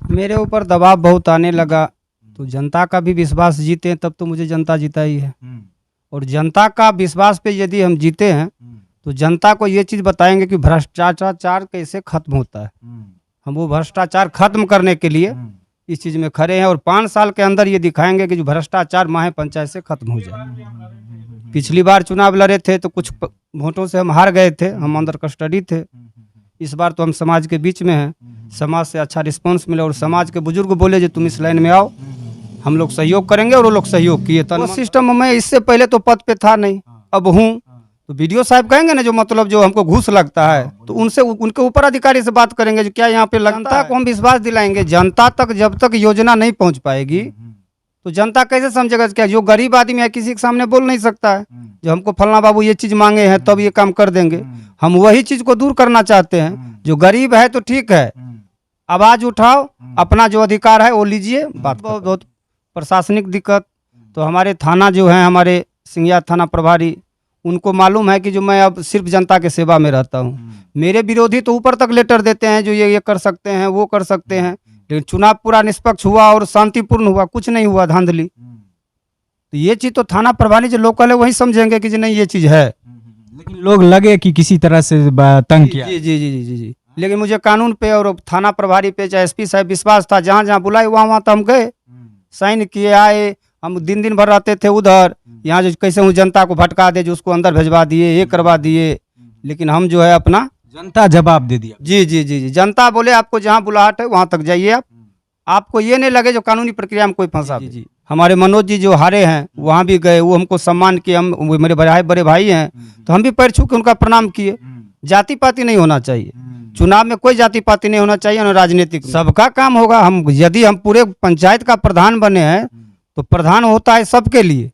मेरे ऊपर दबाव बहुत आने लगा, तो जनता का भी विश्वास जीते हैं तब तो मुझे जनता जीता ही है। और जनता का विश्वास पे यदि हम जीते हैं तो जनता को ये चीज़ बताएंगे कि भ्रष्टाचार कैसे खत्म होता है। हम वो भ्रष्टाचार खत्म करने के लिए इस चीज़ में खड़े हैं और 5 साल के अंदर ये दिखाएंगे कि जो भ्रष्टाचार माहे पंचायत से खत्म हो जाए। पिछली बार चुनाव लड़े थे तो कुछ वोटों से हम हार गए थे, हम अंडर कस्टडी थे। इस बार तो हम समाज के बीच में हैं, समाज से अच्छा रिस्पांस मिला और समाज के बुजुर्ग बोले जो तुम इस लाइन में आओ, हम लोग सहयोग करेंगे और वो लोग सहयोग किए। तो सिस्टम में इससे पहले तो पद पे था नहीं, अब हूँ। तो वीडियो साहब कहेंगे ना जो मतलब जो हमको घूस लगता है तो उनसे उनके ऊपर अधिकारी से बात करेंगे जो क्या यहाँ पे लगता है को हम विश्वास दिलाएंगे। जनता तक जब तक योजना नहीं पहुँच पाएगी तो जनता कैसे समझेगा? क्या जो गरीब आदमी है किसी के सामने बोल नहीं सकता है जो हमको फलना बाबू ये चीज़ मांगे हैं तब ये काम कर देंगे। हम वही चीज़ को दूर करना चाहते हैं। जो गरीब है तो ठीक है, आवाज़ उठाओ, अपना जो अधिकार है वो लीजिए। बात बहुत प्रशासनिक दिक्कत तो हमारे थाना जो है, हमारे सिंघिया थाना प्रभारी, उनको मालूम है कि जो मैं अब सिर्फ जनता के सेवा में रहता हूँ। मेरे विरोधी तो ऊपर तक लेटर देते हैं जो ये कर सकते हैं, वो कर सकते हैं, लेकिन चुनाव पूरा निष्पक्ष हुआ और शांतिपूर्ण हुआ, कुछ नहीं हुआ धांधली। तो ये चीज़ तो थाना प्रभारी जो लोकल है वही समझेंगे कि नहीं ये चीज़ है। लेकिन लोग लगे कि किसी तरह से तंग किया। जी जी जी जी जी जी। लेकिन मुझे कानून पे और थाना प्रभारी पे चाहे एसपी साहब विश्वास था। जहाँ जहाँ बुलाए वहाँ तो हम गए, साइन किए, आए। हम दिन भर रहते थे उधर, यहाँ जो कैसे हूँ जनता को भटका दे जो उसको अंदर भेजवा दिए, ये करवा दिए। लेकिन हम जो है अपना जनता जवाब दे दिया। जी जी जी जी। जनता बोले आपको जहाँ बुलाहट है वहाँ तक जाइए आप, आपको ये नहीं लगे जो कानूनी प्रक्रिया में कोई फंसा। जी जी। हमारे मनोज जी जो हारे हैं वहाँ भी गए, वो हमको सम्मान किए। हम वो मेरे बड़े भाई हैं तो हम भी पैर छू के उनका प्रणाम किए। जाति पाति नहीं होना चाहिए, चुनाव में कोई जाति पाति नहीं होना चाहिए और राजनीतिक सबका काम होगा। हम यदि हम पूरे पंचायत का प्रधान बने हैं तो प्रधान होता है सबके लिए,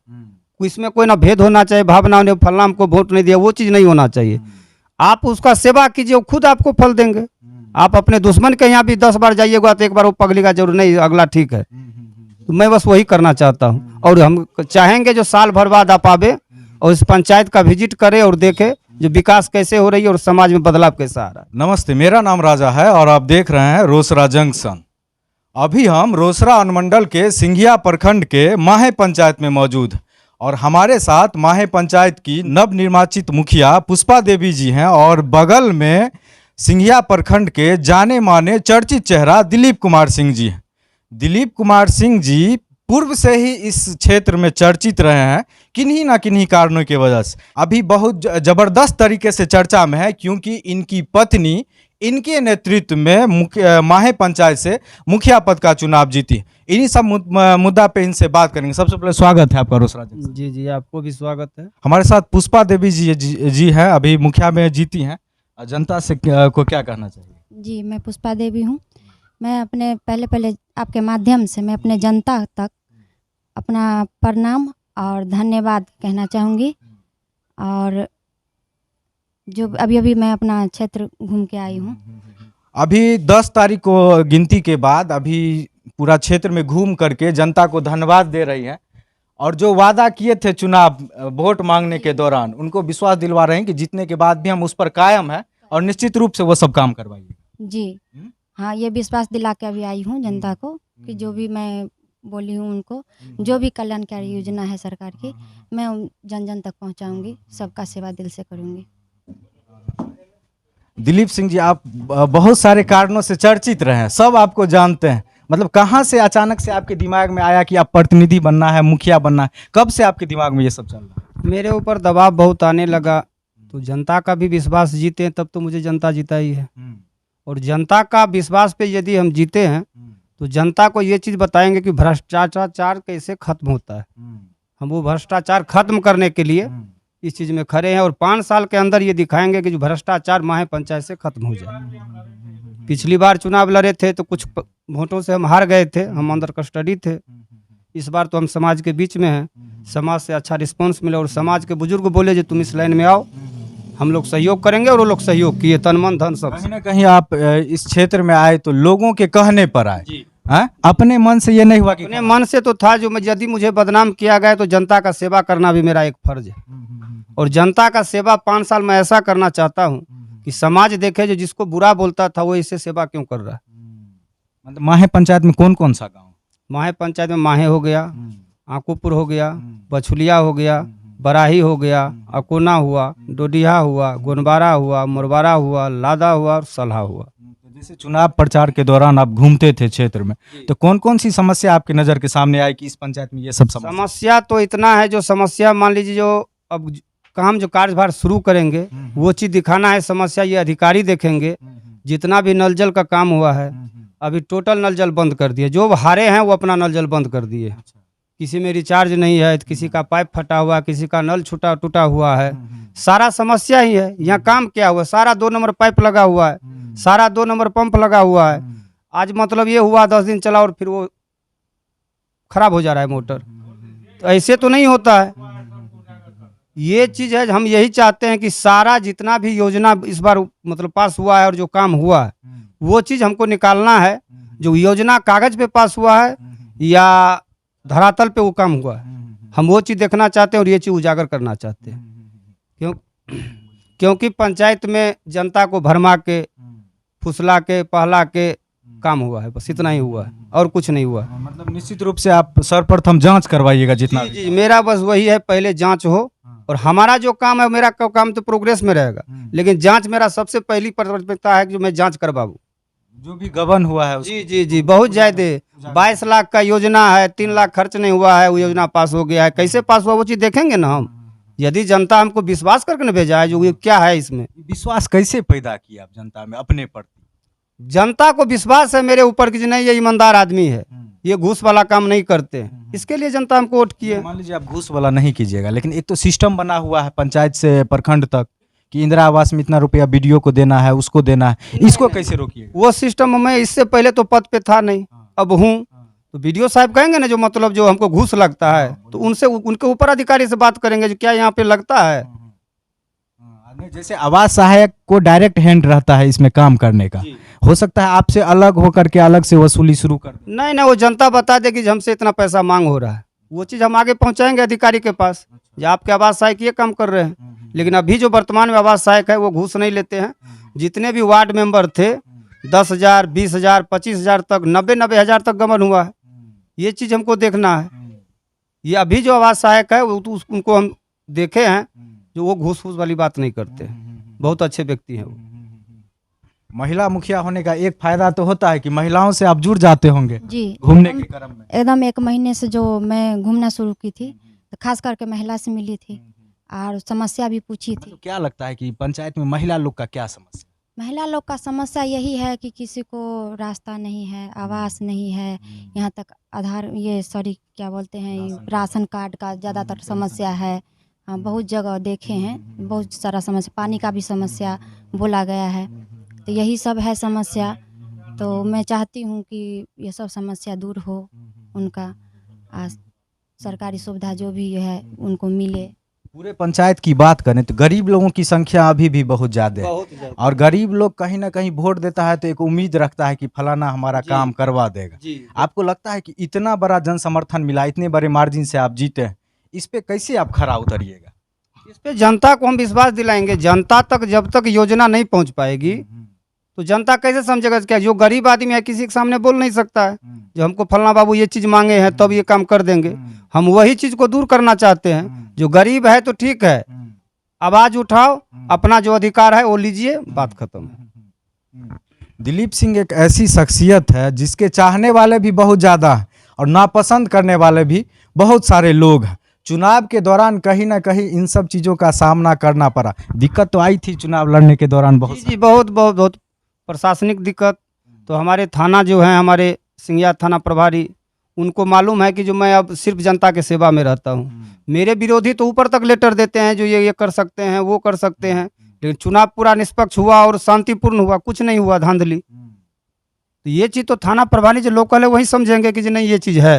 इसमें कोई ना भेद होना चाहिए, भावना ने फलना को वोट नहीं दिया वो चीज़ नहीं होना चाहिए। आप उसका सेवा कीजिए, वो खुद आपको फल देंगे। आप अपने दुश्मन के यहाँ भी 10 बार जाइएगा तो एक बार वो पगलेगा जरूर, नहीं अगला ठीक है। तो मैं बस वही करना चाहता हूँ और हम चाहेंगे जो साल भर बाद आप आवे और इस पंचायत का विजिट करे और देखे जो विकास कैसे हो रही है और समाज में बदलाव कैसा आ रहा है। नमस्ते, मेरा नाम राजा है और आप देख रहे हैं रोसड़ा जंक्शन। अभी हम रोसड़ा अनुमंडल के सिंघिया प्रखंड के माहे पंचायत में मौजूद और हमारे साथ माहे पंचायत की नवनिर्वाचित मुखिया पुष्पा देवी जी हैं और बगल में सिंघिया प्रखंड के जाने माने चर्चित चेहरा दिलीप कुमार सिंह जी हैं। दिलीप कुमार सिंह जी पूर्व से ही इस क्षेत्र में चर्चित रहे हैं किन्हीं ना किन्हीं कारणों की वजह से। अभी बहुत जबरदस्त तरीके से चर्चा में है क्योंकि इनकी पत्नी इनके नेतृत्व में माहे पंचायत से मुखिया पद का चुनाव जीती। इन्हीं सब मुद्दा पे इनसे बात करेंगे। सबसे पहले स्वागत है आपका रोसड़ा जी। जी जी, आपको भी स्वागत है। हमारे साथ पुष्पा देवी जी हैं, अभी मुखिया में जीती हैं। जनता से को क्या कहना चाहिए? जी, मैं पुष्पा देवी हूँ। मैं अपने पहले आपके माध्यम से मैं अपने जनता तक अपना प्रणाम और धन्यवाद कहना चाहूँगी। और जो अभी मैं अपना क्षेत्र घूम के आई हूँ। अभी 10 तारीख को गिनती के बाद अभी पूरा क्षेत्र में घूम करके जनता को धन्यवाद दे रही हैं और जो वादा किए थे चुनाव वोट मांगने के दौरान उनको विश्वास दिलवा रहे हैं कि जीतने के बाद भी हम उस पर कायम है और निश्चित रूप से वो सब काम करवाइए। जी हाँ, ये विश्वास दिला के अभी आई हूँ जनता को कि जो भी मैं बोली हूँ उनको, जो भी कल्याणकारी योजना है सरकार की, मैं जन जन तक पहुँचाऊँगी, सबका सेवा दिल से करूँगी। दिलीप सिंह जी, आप बहुत सारे कारणों से चर्चित रहे हैं, सब आपको जानते हैं। मतलब कहाँ से अचानक से आपके दिमाग में आया कि आप प्रतिनिधि बनना है, मुखिया बनना है? कब से आपके दिमाग में ये सब चल रहा है? मेरे ऊपर दबाव बहुत आने लगा, तो जनता का भी विश्वास जीते हैं तब तो मुझे जनता जीता ही है। और जनता का विश्वास पे यदि हम जीते हैं तो जनता को ये चीज़ बताएंगे कि भ्रष्टाचार कैसे खत्म होता है। हम वो भ्रष्टाचार खत्म करने के लिए इस चीज़ में खड़े हैं और 5 साल के अंदर ये दिखाएंगे कि जो भ्रष्टाचार माहे पंचायत से खत्म हो जाए। पिछली बार चुनाव लड़े थे तो कुछ वोटों से हम हार गए थे, हम अंडर कस्टडी थे। इस बार तो हम समाज के बीच में हैं, समाज से अच्छा रिस्पांस मिला और समाज के बुजुर्ग बोले जो तुम इस लाइन में आओ, हम लोग सहयोग करेंगे और वो लोग सहयोग किए, तन मन धन सब। कहीं ना कहीं आप इस क्षेत्र में आए तो लोगों के कहने पर आए, अपने मन से ये नहीं हुआ कि? अपने मन से तो था, जो यदि मुझे बदनाम किया गया तो जनता का सेवा करना भी मेरा एक फर्ज है और जनता का सेवा 5 साल में ऐसा करना चाहता हूँ कि समाज देखे जो जिसको बुरा बोलता था वो इससे सेवा क्यों कर रहा है। मतलब माहे पंचायत में कौन कौन सा गांव? माहे पंचायत में माहे हो गया, आंकूपुर हो गया, बछुलिया हो गया, बराही हो गया, अकोना हुआ, डोडिया हुआ, गोनबारा हुआ, मुरबारा हुआ, लादा हुआ और सलहा हुआ। तो जैसे चुनाव प्रचार के दौरान आप घूमते थे क्षेत्र में, तो कौन कौन सी समस्या आपकी नज़र के सामने आई कि इस पंचायत में ये सब समस्या? समस्या तो इतना है, जो समस्या मान लीजिए जो अब काम जो कार्यभार शुरू करेंगे वो चीज़ दिखाना है। समस्या ये अधिकारी देखेंगे। जितना भी नल जल का काम हुआ है अभी टोटल नल जल बंद कर दिए। जो हारे हैं वो अपना नल जल बंद कर दिए। किसी में रिचार्ज नहीं है, किसी का पाइप फटा हुआ, किसी का नल छूटा टूटा हुआ है। सारा समस्या ही है। यहाँ काम क्या हुआ, सारा 2 नंबर पाइप लगा हुआ है, सारा 2 नंबर पंप लगा हुआ है। आज मतलब ये हुआ 10 दिन चला और फिर वो खराब हो जा रहा है मोटर। तो ऐसे तो नहीं होता है। ये चीज़ है, हम यही चाहते हैं कि सारा जितना भी योजना इस बार मतलब पास हुआ है और जो काम हुआ है वो चीज़ हमको निकालना है। जो योजना कागज पे पास हुआ है या धरातल पे वो काम हुआ है, हम वो चीज़ देखना चाहते हैं और ये चीज़ उजागर करना चाहते हैं। क्योंकि पंचायत में जनता को भरमा के, फुसला के, पहला के काम हुआ है, बस इतना ही हुआ है और कुछ नहीं हुआ है। मतलब निश्चित रूप से आप सर्वप्रथम जांच करवाइएगा जितना जी, मेरा बस वही है, पहले जांच हो और हमारा जो काम है, मेरा काम तो प्रोग्रेस में रहेगा, लेकिन जांच मेरा सबसे पहली प्राथमिकता है कि मैं जांच करवाऊँ। जो भी गबन हुआ है जी जी जी, बहुत ज़्यादा 22 लाख का योजना है, 3 लाख खर्च नहीं हुआ है, वो योजना पास हो गया है। कैसे पास हुआ वो चीज़ देखेंगे ना हम। यदि जनता हमको विश्वास करके न भेजा है, जो ये क्या है इसमें, विश्वास कैसे पैदा किया आप जनता में अपने प्रति? जनता को विश्वास है मेरे ऊपर कि नहीं, ये ईमानदार आदमी है, ये घूस वाला काम नहीं करते हैं, इसके लिए जनता हमको वोट किए। मान लीजिए आप घूस वाला नहीं कीजिएगा, लेकिन एक तो सिस्टम बना हुआ है पंचायत से प्रखंड तक कि इंदिरा आवास में इतना रुपया बीडीओ को देना है, उसको देना है, इसको कैसे रोकिएगा? वो सिस्टम मैं इससे पहले तो पद पे था नहीं, अब हूँ। तो बीडीओ साहब कहेंगे ना जो मतलब जो हमको घूस लगता है, तो उनसे उनके ऊपर अधिकारी से बात करेंगे जो क्या यहाँ पे लगता है। जैसे आवास सहायक को डायरेक्ट हैंड रहता है इसमें काम करने का, हो सकता है आपसे अलग होकर के अलग से वसूली शुरू कर दें। नहीं ना, वो जनता बता देगी कि हमसे इतना पैसा मांग हो रहा है, वो चीज़ हम आगे पहुंचाएंगे अधिकारी के पास जो आपके आवास सहायक ये काम कर रहे हैं। लेकिन अभी जो वर्तमान में आवास सहायक है वो घूस नहीं लेते हैं। जितने भी वार्ड मेंबर थे 10,000, 20,000, 25,000 तक, 90 हज़ार तक गमन हुआ है। ये चीज़ हमको देखना है। ये अभी जो आवास सहायक है वो तो उनको हम देखे हैं जो वो घूस फूस वाली बात नहीं करते हैं, बहुत अच्छे व्यक्ति हैं वो। महिला मुखिया होने का एक फायदा तो होता है कि महिलाओं से आप जुड़ जाते होंगे जी, घूमने के क्रम में। एकदम 1 महीने से जो मैं घूमना शुरू की थी, तो खास करके महिला से मिली थी और समस्या भी पूछी थी। तो क्या लगता है कि पंचायत में महिला लोग का क्या समस्या? महिला लोग का समस्या यही है कि किसी को रास्ता नहीं है, आवास नहीं है, यहाँ तक आधार क्या बोलते हैं, राशन कार्ड का ज़्यादातर समस्या है। हाँ, बहुत जगह देखे हैं, बहुत सारा समस्या, पानी का भी समस्या बोला गया है। तो यही सब है समस्या। तो मैं चाहती हूँ कि ये सब समस्या दूर हो, उनका सरकारी सुविधा जो भी है उनको मिले। पूरे पंचायत की बात करें तो गरीब लोगों की संख्या अभी भी बहुत ज़्यादा है, और गरीब लोग कहीं ना कहीं वोट देता है तो एक उम्मीद रखता है कि फलाना हमारा काम करवा देगा। आपको लगता है कि इतना बड़ा जन समर्थन मिला, इतने बड़े मार्जिन से आप जीते हैं, इस पे कैसे आप खरा उतरिएगा? इस पे जनता को हम विश्वास दिलाएंगे। जनता तक जब तक योजना नहीं पहुंच पाएगी तो जनता कैसे समझेगा? क्या जो गरीब आदमी है किसी के सामने बोल नहीं सकता है जो हमको फलना बाबू ये चीज़ मांगे हैं तब ये काम कर देंगे। हम वही चीज़ को दूर करना चाहते हैं। जो गरीब है तो ठीक है, आवाज़ उठाओ, अपना जो अधिकार है वो लीजिए, बात खत्म। दिलीप सिंह एक ऐसी शख्सियत है जिसके चाहने वाले भी बहुत ज़्यादा हैं और नापसंद करने वाले भी बहुत सारे लोग हैं। चुनाव के दौरान कहीं ना कहीं इन सब चीज़ों का सामना करना पड़ा। दिक्कत तो आई थी चुनाव लड़ने के दौरान बहुत। जी, बहुत प्रशासनिक दिक्कत। तो हमारे थाना जो है, हमारे सिंघिया थाना प्रभारी, उनको मालूम है कि जो मैं अब सिर्फ जनता के सेवा में रहता हूँ। मेरे विरोधी तो ऊपर तक लेटर देते हैं जो ये कर सकते हैं, वो कर सकते हैं, लेकिन चुनाव पूरा निष्पक्ष हुआ और शांतिपूर्ण हुआ, कुछ नहीं हुआ धांधली। तो ये चीज़ तो थाना प्रभारी जो लोकल है वही समझेंगे कि नहीं ये चीज़ है।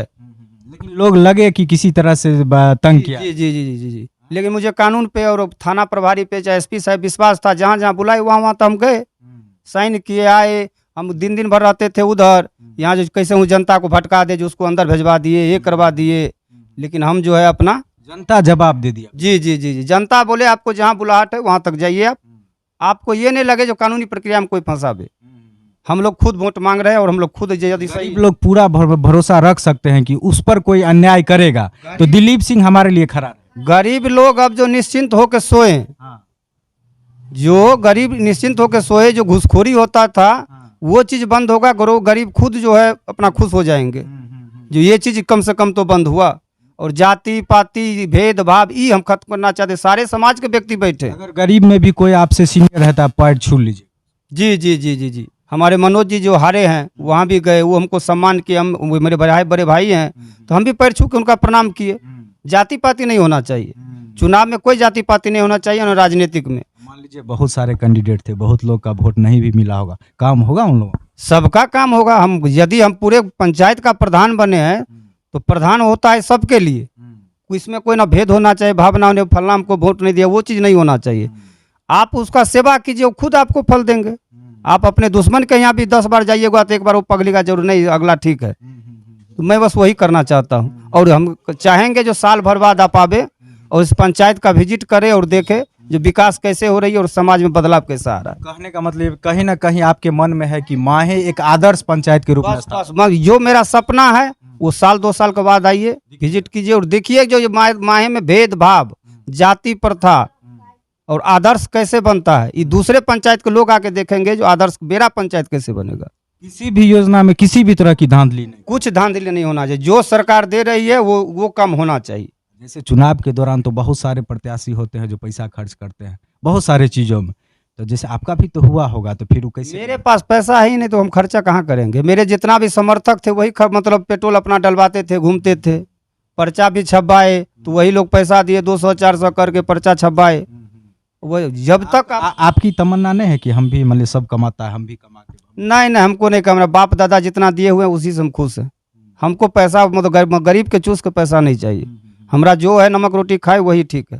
लेकिन लोग लगे कि किसी तरह से तंग किया। जी जी जी जी जी, लेकिन मुझे कानून पे और थाना प्रभारी पे चाहे एसपी साहब विश्वास था। जहाँ जहाँ बुलाए वहाँ तो हम गए, साइन किए, आए। हम दिन भर रहते थे उधर, यहाँ जो कैसे हूँ जनता को भटका दे, जो उसको अंदर भिजवा दिए, ये करवा दिए, लेकिन हम जो है अपना जनता जवाब दे दिया। जी जी जी जी, जनता बोले आपको जहाँ बुलाहट है वहाँ तक जाइए। आपको ये नहीं लगे जो कानूनी प्रक्रिया में कोई फंसावे। हम लोग खुद वोट मांग रहे हैं और हम लोग खुद यदि सही गरीब लोग पूरा भरोसा रख सकते हैं कि उस पर कोई अन्याय करेगा तो दिलीप सिंह हमारे लिए खड़ा है। गरीब लोग अब जो निश्चिंत होकर सोए, जो गरीब निश्चिंत होकर सोए, जो घूसखोरी होता था वो चीज बंद होगा, गरीब खुद जो है अपना खुश हो जाएंगे। जो ये चीज कम से कम तो बंद हुआ। और जाति पाति भेदभाव ये हम खत्म करना चाहते, सारे समाज के व्यक्ति बैठे। अगर गरीब में भी कोई आपसे सीनियर रहता है पैर छू लीजिए। जी जी जी जी जी हमारे मनोज जी जो हारे हैं वहाँ भी गए, वो हमको सम्मान किए, हम वो मेरे बड़े भाई हैं तो हम भी पैर छू के उनका प्रणाम किए। जाति पाति नहीं होना चाहिए, चुनाव में कोई जाति पाति नहीं होना चाहिए, और राजनीतिक में। मान लीजिए बहुत सारे कैंडिडेट थे, बहुत लोग का वोट नहीं भी मिला होगा, काम होगा उन लोगों? सबका काम होगा। हम यदि हम पूरे पंचायत का प्रधान बने हैं तो प्रधान होता है सबके लिए, इसमें कोई ना भेद होना चाहिए, भावना ने फलनाम को वोट नहीं दिया, वो चीज़ नहीं होना चाहिए। आप उसका सेवा कीजिए, वो खुद आपको फल देंगे। आप अपने दुश्मन के यहाँ भी 10 बार जाइएगा तो एक बार वो पगली का जरूर नहीं, अगला ठीक है। तो मैं बस वही करना चाहता हूँ, और हम चाहेंगे जो साल भर बाद आप आवे और इस पंचायत का विजिट करे और देखे जो विकास कैसे हो रही है और समाज में बदलाव कैसा आ रहा है। कहने का मतलब कहीं ना कहीं आपके मन में है कि माहे एक आदर्श पंचायत के रूप में बस जो मेरा सपना है वो साल 2 साल के बाद आइए, विजिट कीजिए और देखिए जो माहे में भेदभाव, जाति प्रथा और आदर्श कैसे बनता है। ये दूसरे पंचायत के लोग आके देखेंगे जो आदर्श मेरा पंचायत कैसे बनेगा। किसी भी योजना में किसी भी तरह की धांधली नहीं, कुछ धांधली नहीं होना चाहिए। जो सरकार दे रही है वो कम होना चाहिए। जैसे चुनाव के दौरान तो बहुत सारे प्रत्याशी होते हैं जो पैसा खर्च करते हैं बहुत सारे चीजों में, तो जैसे आपका भी तो हुआ होगा, तो फिर वो कैसे? मेरे पास पैसा है ही नहीं तो हम खर्चा कहाँ करेंगे। मेरे जितना भी समर्थक थे वही मतलब पेट्रोल अपना डलवाते थे, घूमते थे, पर्चा भी छपवाए तो वही लोग पैसा दिए 200-400 करके पर्चा छपवाए। वो जब तक आपकी तमन्ना नहीं है कि हम भी मतलब सब कमाता है हम भी कमा के? नहीं, हमको नहीं कमाना। बाप दादा जितना दिए हुए हैं उसी से हम खुश हैं। हमको पैसा मतलब गरीब के चूस के पैसा नहीं चाहिए। हमारा जो है नमक रोटी खाए वही ठीक है।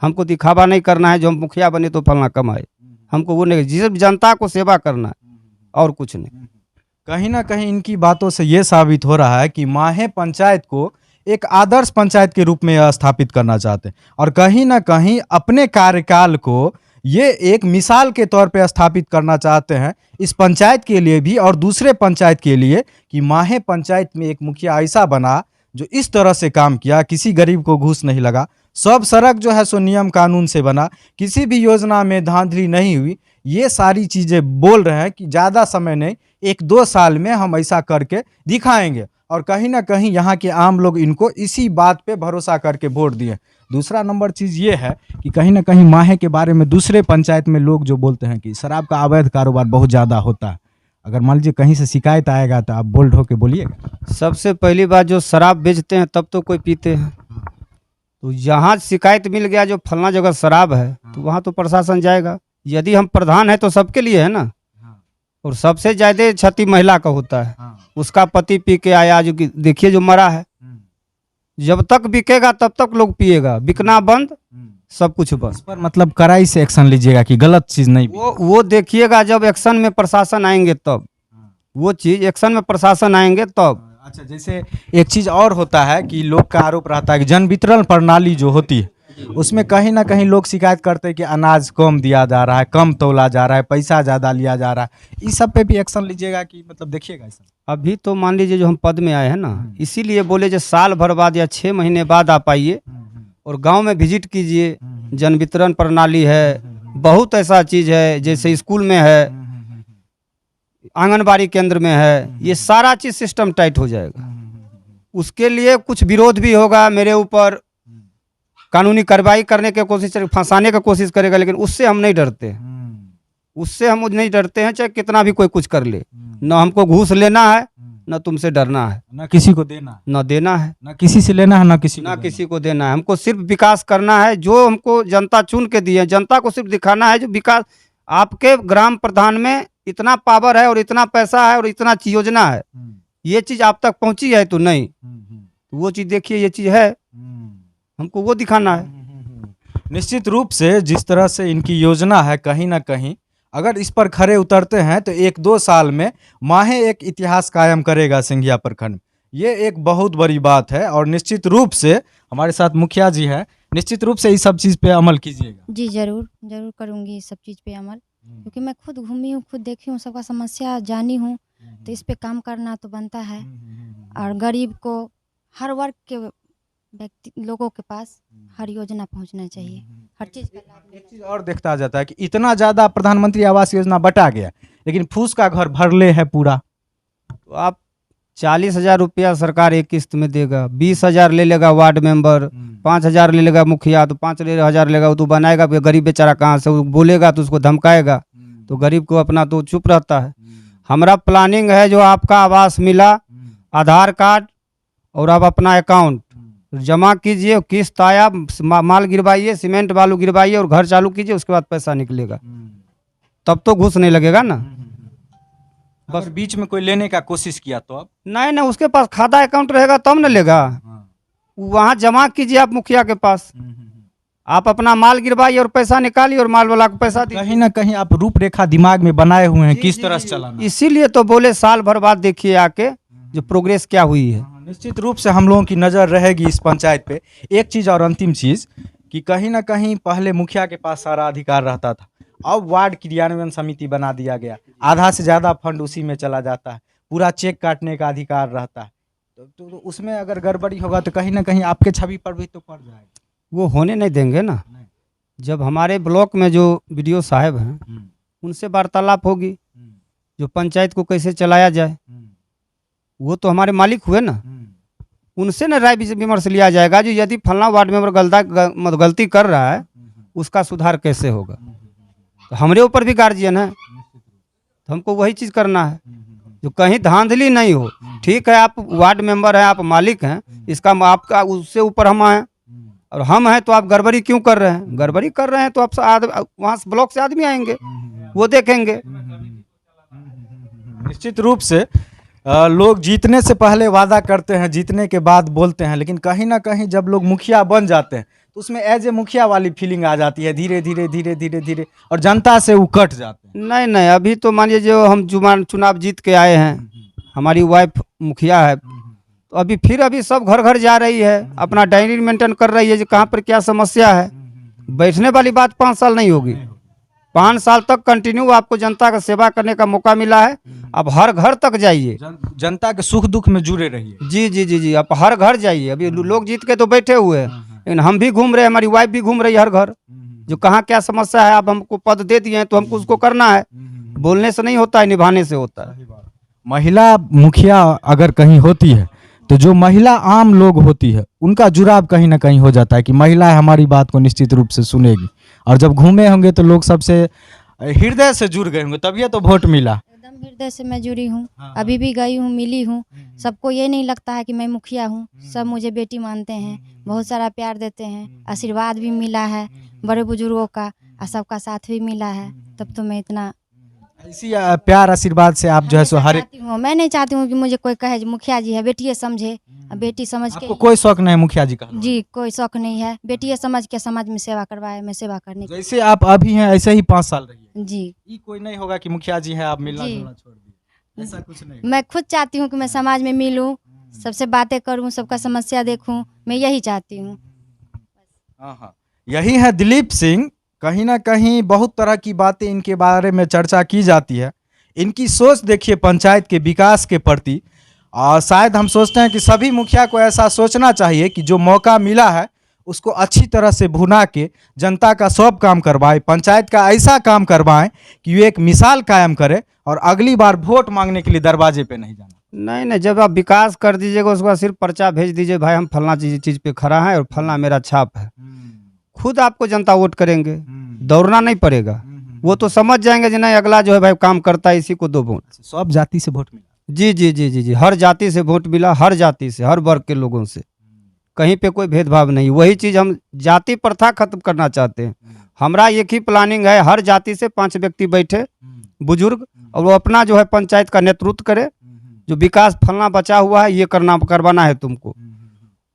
हमको दिखावा नहीं करना है जो हम मुखिया बने तो फलना कमाए, हमको वो नहीं। जिस जनता को सेवा करना है और कुछ नहीं। कहीं ना कहीं इनकी बातों से ये साबित हो रहा है कि माहे पंचायत को एक आदर्श पंचायत के रूप में स्थापित करना चाहते हैं, और कहीं ना कहीं अपने कार्यकाल को ये एक मिसाल के तौर पे स्थापित करना चाहते हैं इस पंचायत के लिए भी और दूसरे पंचायत के लिए, कि माहे पंचायत में एक मुखिया ऐसा बना जो इस तरह से काम किया, किसी गरीब को घूस नहीं लगा, सब सड़क जो है सो नियम कानून से बना, किसी भी योजना में धांधली नहीं हुई। ये सारी चीज़ें बोल रहे हैं कि ज़्यादा समय नहीं, 1-2 साल में हम ऐसा करके दिखाएंगे, और कहीं ना कहीं यहाँ के आम लोग इनको इसी बात पे भरोसा करके वोट दिए। दूसरा नंबर चीज़ ये है कि कहीं ना कहीं माहे के बारे में दूसरे पंचायत में लोग जो बोलते हैं कि शराब का अवैध कारोबार बहुत ज़्यादा होता है, अगर मान लीजिए कहीं से शिकायत आएगा तो आप बोल्ड होके बोलिएगा। सबसे पहली बात जो शराब बेचते हैं तब तो कोई पीते हैं, तो यहाँ शिकायत मिल गया जो फलना जगह शराब है तो वहाँ तो प्रशासन जाएगा। यदि हम प्रधान है तो सबके लिए है ना, और सबसे ज़्यादा क्षति महिला का होता है। उसका पति पी के आया, जो देखिए जो मरा है, जब तक बिकेगा तब तक लोग पिएगा, बिकना बंद, सब कुछ बंद। इस पर मतलब कड़ाई से एक्शन लीजिएगा कि गलत चीज़ नहीं। वो देखिएगा जब एक्शन में प्रशासन आएंगे तब, वो चीज़ एक्शन में प्रशासन आएंगे तब। अच्छा, जैसे एक चीज़ और होता है कि लोग का आरोप रहता है कि जन वितरण प्रणाली जो होती है उसमें कहीं ना कहीं लोग शिकायत करते हैं कि अनाज कम दिया जा रहा है, कम तोला जा रहा है, पैसा ज़्यादा लिया जा रहा है। इस सब पे भी एक्शन लीजिएगा कि मतलब देखिएगा ऐसा? अभी तो मान लीजिए जो हम पद में आए हैं ना, इसीलिए बोले जो साल भर बाद या 6 महीने बाद आप आइए और गांव में विजिट कीजिए। जन वितरण प्रणाली है, बहुत ऐसा चीज़ है, जैसे स्कूल में है, आंगनबाड़ी केंद्र में है, ये सारा चीज़ सिस्टम टाइट हो जाएगा। उसके लिए कुछ विरोध भी होगा, मेरे ऊपर कानूनी कार्रवाई करने की कोशिश, फंसाने की कोशिश करेगा, लेकिन उससे हम नहीं डरते। उससे हम नहीं डरते हैं, चाहे कितना भी कोई कुछ कर ले। न हमको घूस लेना है, न तुमसे डरना है, न किसी को देना है, न देना है, न किसी से लेना है, न किसी को देना है। हमको सिर्फ विकास करना है। जो हमको जनता चुन के दी है, जनता को सिर्फ दिखाना है जो विकास। आपके ग्राम प्रधान में इतना पावर है और इतना पैसा है और इतना योजना है, ये चीज़ आप तक पहुंची है तो नहीं, तो वो चीज़ देखिए, ये चीज़ है, हमको वो दिखाना है। निश्चित रूप से जिस तरह से इनकी योजना है, कहीं ना कहीं अगर इस पर खरे उतरते हैं तो 1-2 साल में माहे एक इतिहास कायम करेगा सिंघिया प्रखंड। ये एक बहुत बड़ी बात है, और निश्चित रूप से हमारे साथ मुखिया जी हैं, निश्चित रूप से इस सब चीज़ पे अमल कीजिएगा। जी जरूर करूँगी इस सब चीज़ पे अमल। क्योंकि मैं खुद घूमी हूँ, खुद देखी हूँ, सबका समस्या जानी हूँ, तो इस पे काम करना तो बनता है। और गरीब को, हर वर्ग के व्यक्ति लोगों के पास हर योजना पहुंचना चाहिए, हर चीज़ का लाभ एक चीज और देखता जाता है कि इतना ज्यादा प्रधानमंत्री आवास योजना बटा गया, लेकिन फूस का घर भरले है पूरा। तो आप 40,000 रुपया सरकार एक किस्त में देगा, 20,000 ले लेगा वार्ड मेंबर, 5,000 ले लेगा मुखिया, तो 5,000 लेगा वो तो बनाएगा, गरीब बेचारा कहाँ से, वो बोलेगा तो उसको धमकाएगा, तो गरीब को अपना तो चुप रहता है। हमारा प्लानिंग है जो आपका आवास मिला, आधार कार्ड और आप अपना अकाउंट जमा कीजिए, किस्त आया, माल गिरवाइए, सीमेंट बालू गिरवाइए और घर चालू कीजिए, उसके बाद पैसा निकलेगा, तब तो घुस नहीं लगेगा ना। बस बीच में कोई लेने का कोशिश किया तो अब नहीं नहीं, उसके पास खाता अकाउंट रहेगा तब न लेगा, वहाँ जमा कीजिए आप मुखिया के पास, आप अपना माल गिरवाइए और पैसा निकालिए और माल वाला को पैसा दीजिए। कहीं ना कहीं आप रूपरेखा दिमाग में बनाए हुए हैं किस तरह से चलाना। इसीलिए तो बोले साल भर बाद देखिए आके जो प्रोग्रेस क्या हुई है। निश्चित रूप से हम लोगों की नज़र रहेगी इस पंचायत पे। एक चीज़ और अंतिम चीज़ कि कहीं ना कहीं पहले मुखिया के पास सारा अधिकार रहता था, अब वार्ड क्रियान्वयन समिति बना दिया गया, आधा से ज़्यादा फंड उसी में चला जाता है, पूरा चेक काटने का अधिकार रहता है, तो उसमें अगर गड़बड़ी होगा तो कहीं ना कहीं आपके छवि पर भी तो पड़ जाएगा। वो होने नहीं देंगे ना। जब हमारे ब्लॉक में जो BDO साहब हैं उनसे वार्तालाप होगी, जो पंचायत को कैसे चलाया जाए, वो तो हमारे मालिक हुए ना, उनसे ना राय विमर्श लिया जाएगा जो यदि फलना वार्ड मेंबर गलती कर रहा है उसका सुधार कैसे होगा। तो हमारे ऊपर भी गार्जियन है, तो हमको वही चीज़ करना है जो कहीं धांधली नहीं हो। ठीक है, आप वार्ड मेंबर हैं, आप मालिक हैं, इसका आपका उससे ऊपर हम हैं, और हम हैं तो आप गड़बड़ी क्यों कर रहे हैं? गड़बड़ी कर रहे हैं तो आप वहाँ से ब्लॉक से आदमी आएंगे, वो देखेंगे। निश्चित रूप से लोग जीतने से पहले वादा करते हैं, जीतने के बाद बोलते हैं, लेकिन कहीं ना कहीं जब लोग मुखिया बन जाते हैं तो उसमें एज ए मुखिया वाली फीलिंग आ जाती है, धीरे धीरे धीरे धीरे धीरे, और जनता से वो कट जाते हैं। नहीं नहीं, अभी तो मानिए जो हम चुनाव जीत के आए हैं, हमारी वाइफ मुखिया है, तो अभी सब घर घर जा रही है, अपना डायरी मेंटेन कर रही है जो कहाँ पर क्या समस्या है। बैठने वाली बात 5 साल नहीं होगी, 5 साल तक कंटिन्यू आपको जनता का सेवा करने का मौका मिला है। अब हर घर तक जाइए, जनता के सुख दुख में जुड़े रहिए। जी जी जी जी, आप हर घर जाइए। अभी लोग जीत के तो बैठे हुए हैं, लेकिन हम भी घूम रहे हैं, हमारी वाइफ भी घूम रही है हर घर, जो कहाँ क्या समस्या है। अब हमको पद दे दिए हैं तो हमको उसको करना है, बोलने से नहीं होता है, निभाने से होता है। महिला मुखिया अगर कहीं होती है तो जो महिला आम लोग होती है उनका जुड़ाव कहीं ना कहीं हो जाता है कि महिला हमारी बात को निश्चित रूप से सुनेगी, और जब घूमे होंगे तो लोग सबसे हृदय से जुड़ गए होंगे, तभी तो वोट मिला। एकदम हृदय से मैं जुड़ी हूँ, अभी भी गई हूँ, मिली हूँ। सबको ये नहीं लगता है कि मैं मुखिया हूँ, सब मुझे बेटी मानते हैं, बहुत सारा प्यार देते हैं, आशीर्वाद भी मिला है बड़े बुजुर्गों का, और सबका साथ भी मिला है, तब तो मैं इतना इसी प्यार आशीर्वाद से आप जो है सो हर एक। मैं नहीं चाहती हूँ कि मुझे कोई कहे मुखिया जी है, बेटी समझे, बेटी समझ के। आपको कोई शौक नहीं है मुखिया जी का? जी कोई शौक नहीं है, बेटी समझ के समाज में सेवा करवाए, मैं सेवा करने की। जैसे आप अभी हैं ऐसे ही 5 साल रहिए। जी, ये कोई नहीं होगा कि मुखिया जी हैं आप मिलना जी। जुलना छोड़ दिए, ऐसा कुछ नहीं। मैं खुद चाहती हूँ कि मैं समाज में मिलूँ, सबसे बातें करूँ, सबका समस्या देखूँ, मैं यही चाहती हूँ। हाँ, यही है दिलीप सिंह। कहीं ना कहीं बहुत तरह की बातें इनके बारे में चर्चा की जाती है। इनकी सोच देखिए पंचायत के विकास के प्रति, और शायद हम सोचते हैं कि सभी मुखिया को ऐसा सोचना चाहिए कि जो मौका मिला है उसको अच्छी तरह से भुना के जनता का सब काम करवाए, पंचायत का ऐसा काम करवाएं कि ये एक मिसाल कायम करे, और अगली बार वोट मांगने के लिए दरवाजे पे नहीं जाना। नहीं नहीं, जब आप विकास कर दीजिएगा उसके बाद सिर्फ पर्चा भेज दीजिए, भाई हम फलना चीज़ पे खड़ा है और फलना मेरा छाप है, खुद आपको जनता वोट करेंगे, दौड़ना नहीं पड़ेगा। वो तो समझ जाएंगे जी नहीं अगला जो है भाई काम करता है, इसी को 2 वोट। सब जाति से वोट मिला? जी जी जी जी जी, हर जाति से वोट मिला, हर जाति से, हर वर्ग के लोगों से, कहीं पे कोई भेदभाव नहीं। वही चीज़ हम जाति प्रथा खत्म करना चाहते हैं। हमारा एक ही प्लानिंग है, हर जाति से 5 व्यक्ति बैठे बुजुर्ग, और वो अपना जो है पंचायत का नेतृत्व करे, जो विकास फलना बचा हुआ है ये करवाना है तुमको।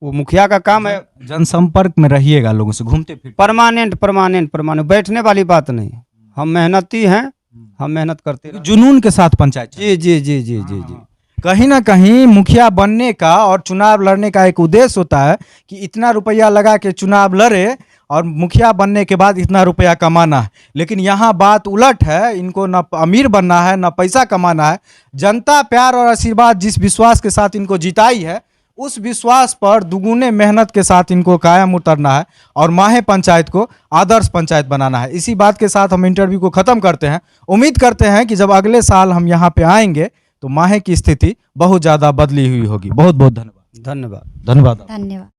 वो मुखिया का काम है। जनसंपर्क में रहिएगा, लोगों से घूमते फिरते, परमानेंट, बैठने वाली बात नहीं। हम मेहनती हैं, हम मेहनत करते हैं जुनून के साथ पंचायत। जी जी जी जी जी जी। कहीं ना कहीं मुखिया बनने का और चुनाव लड़ने का एक उद्देश्य होता है कि इतना रुपया लगा के चुनाव लड़े और मुखिया बनने के बाद इतना रुपया कमाना है। लेकिन यहाँ बात उलट है, इनको ना अमीर बनना है ना पैसा कमाना है। जनता प्यार और आशीर्वाद जिस विश्वास के साथ इनको जिताई है, उस विश्वास पर दुगुने मेहनत के साथ इनको कायम उतरना है और माहे पंचायत को आदर्श पंचायत बनाना है। इसी बात के साथ हम इंटरव्यू को ख़त्म करते हैं। उम्मीद करते हैं कि जब अगले साल हम यहाँ पे आएंगे तो माहे की स्थिति बहुत ज़्यादा बदली हुई होगी। बहुत बहुत धन्यवाद। धन्यवाद। धन्यवाद। धन्यवाद।